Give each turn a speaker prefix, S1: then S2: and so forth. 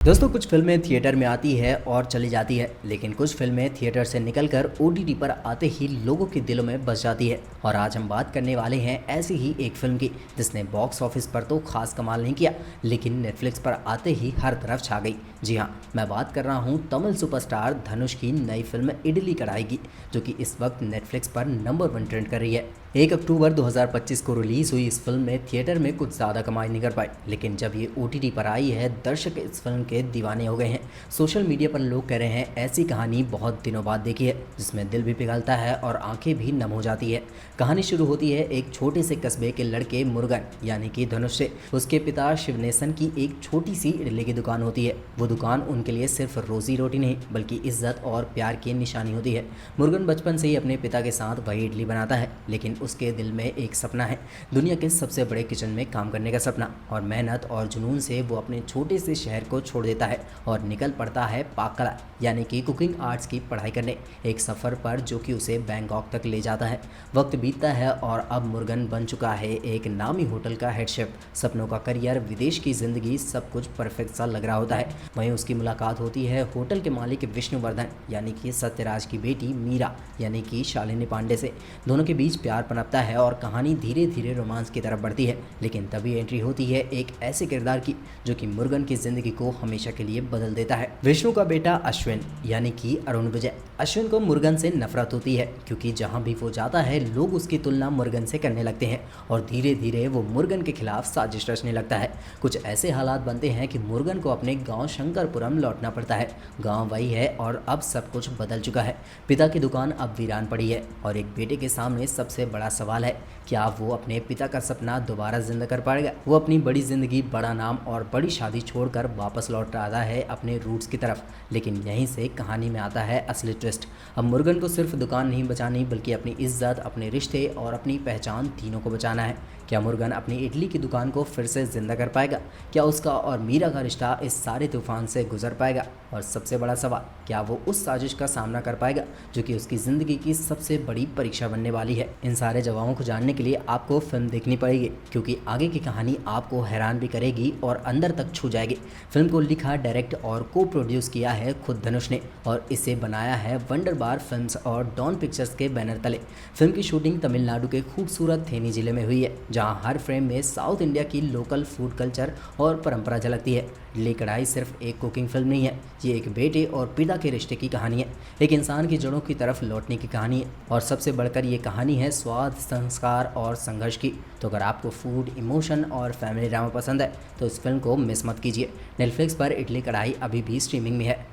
S1: दोस्तों, कुछ फिल्में थिएटर में आती है और चली जाती है, लेकिन कुछ फिल्में थिएटर से निकलकर ओटीटी पर आते ही लोगों के दिलों में बस जाती है। और आज हम बात करने वाले हैं ऐसी ही एक फिल्म की जिसने बॉक्स ऑफिस पर तो खास कमाल नहीं किया, लेकिन नेटफ्लिक्स पर आते ही हर तरफ छा गई। जी हाँ, मैं बात कर रहा हूँ तमिल सुपरस्टार धनुष की नई फिल्म इडली कढ़ाई की, जो कि इस वक्त नेटफ्लिक्स पर नंबर 1 ट्रेंड कर रही है। 1 अक्टूबर 2025 को रिलीज हुई इस फिल्म में थिएटर में कुछ ज़्यादा कमाई नहीं कर पाई, लेकिन जब ये ओटीटी पर आई है, दर्शक इस फिल्म के दीवाने हो गए हैं। सोशल मीडिया पर लोग कह रहे हैं ऐसी कहानी बहुत दिनों बाद देखी है, जिसमें दिल भी पिघलता है और आंखें भी नम हो जाती है। कहानी शुरू होती है एक छोटे से कस्बे के लड़के मुरुगन यानी कि धनुष से। उसके पिता शिवनेशन की एक छोटी सी इडली की दुकान होती है। वो दुकान उनके लिए सिर्फ रोजी रोटी नहीं बल्कि इज्जत और प्यार की निशानी होती है। मुरुगन बचपन से ही अपने पिता के साथ वही इडली बनाता है, लेकिन उसके दिल में एक सपना है, दुनिया के सबसे बड़े किचन में काम करने का सपना। और मेहनत और जुनून से वो अपने छोटे से शहर को छोड़ देता है और निकल पड़ता है पाक कला यानी कि कुकिंग आर्ट्स की पढ़ाई करने, एक सफ़र पर जो कि उसे बैंकॉक तक ले जाता है। वक्त बीतता है और अब मुरुगन बन चुका है एक नामी होटल का हेड शेफ। सपनों का करियर, विदेश की ज़िंदगी, सब कुछ परफेक्ट सा लग रहा होता है। वहीं उसकी मुलाकात होती है होटल के मालिक विष्णुवर्धन यानी कि सत्यराज की बेटी मीरा यानी कि शालिनी पांडे से। दोनों के बीच प्यार पनपता है और कहानी धीरे धीरे रोमांस की तरफ बढ़ती है। लेकिन तभी एंट्री होती है एक ऐसे किरदार की जो कि मुरुगन की ज़िंदगी को हमेशा के लिए बदल देता है। विष्णु का बेटा अश्विन यानी कि अरुण विजय। अश्विन को मुरुगन से नफरत होती है, क्योंकि जहां भी वो जाता है लोग उसकी तुलना मुरुगन से करने लगते हैं और धीरे धीरे वो मुरुगन के खिलाफ साजिश रचने लगता है। कुछ ऐसे हालात बनते हैं कि मुरुगन को अपने गांव शंकरपुरम लौटना पड़ता है। गांव वही है और अब सब कुछ बदल चुका है। पिता की दुकान अब वीरान पड़ी है और एक बेटे के सामने सबसे बड़ा सवाल है, क्या वो अपने पिता का सपना दोबारा जिंदा कर पाएगा। वो अपनी बड़ी जिंदगी, बड़ा नाम और बड़ी शादी छोड़कर वापस लौट रहा है अपने रूट्स की तरफ। लेकिन यहीं से कहानी में आता है असली ट्विस्ट। अब मुरुगन को सिर्फ दुकान नहीं बचानी, बल्कि अपनी इज्जत, अपने रिश्ते और अपनी पहचान तीनों को बचाना है। क्या मुरुगन अपनी इडली की दुकान को फिर से जिंदा कर पाएगा? क्या उसका और मीरा का रिश्ता इस सारे तूफान से गुजर पाएगा? और सबसे बड़ा सवाल, क्या वो उस साजिश का सामना कर पाएगा जो कि उसकी ज़िंदगी की सबसे बड़ी परीक्षा बनने वाली है? इन सारे जवाबों को जानने के लिए आपको फिल्म देखनी पड़ेगी, क्योंकि आगे की कहानी आपको हैरान भी करेगी और अंदर तक छू जाएगी। फिल्म को लिखा, डायरेक्ट और को प्रोड्यूस किया है खुद धनुष ने और इसे बनाया है वंडर बार फिल्म्स और डॉन पिक्चर्स के बैनर तले। फिल्म की शूटिंग तमिलनाडु के खूबसूरत थेनी जिले में हुई है, जहां हर फ्रेम में साउथ इंडिया की लोकल फूड कल्चर और परंपरा झलकती है। इडली कढ़ाई सिर्फ एक कुकिंग फिल्म नहीं है, ये एक बेटे और पिता के रिश्ते की कहानी है, एक इंसान की जड़ों की तरफ लौटने की कहानी है, और सबसे बढ़कर ये कहानी है स्वाद, संस्कार और संघर्ष की। तो अगर आपको फूड, इमोशन और फैमिली ड्रामा पसंद है तो इस फिल्म को मिस मत कीजिए। नेटफ्लिक्स पर इडली कढ़ाई अभी भी स्ट्रीमिंग में है।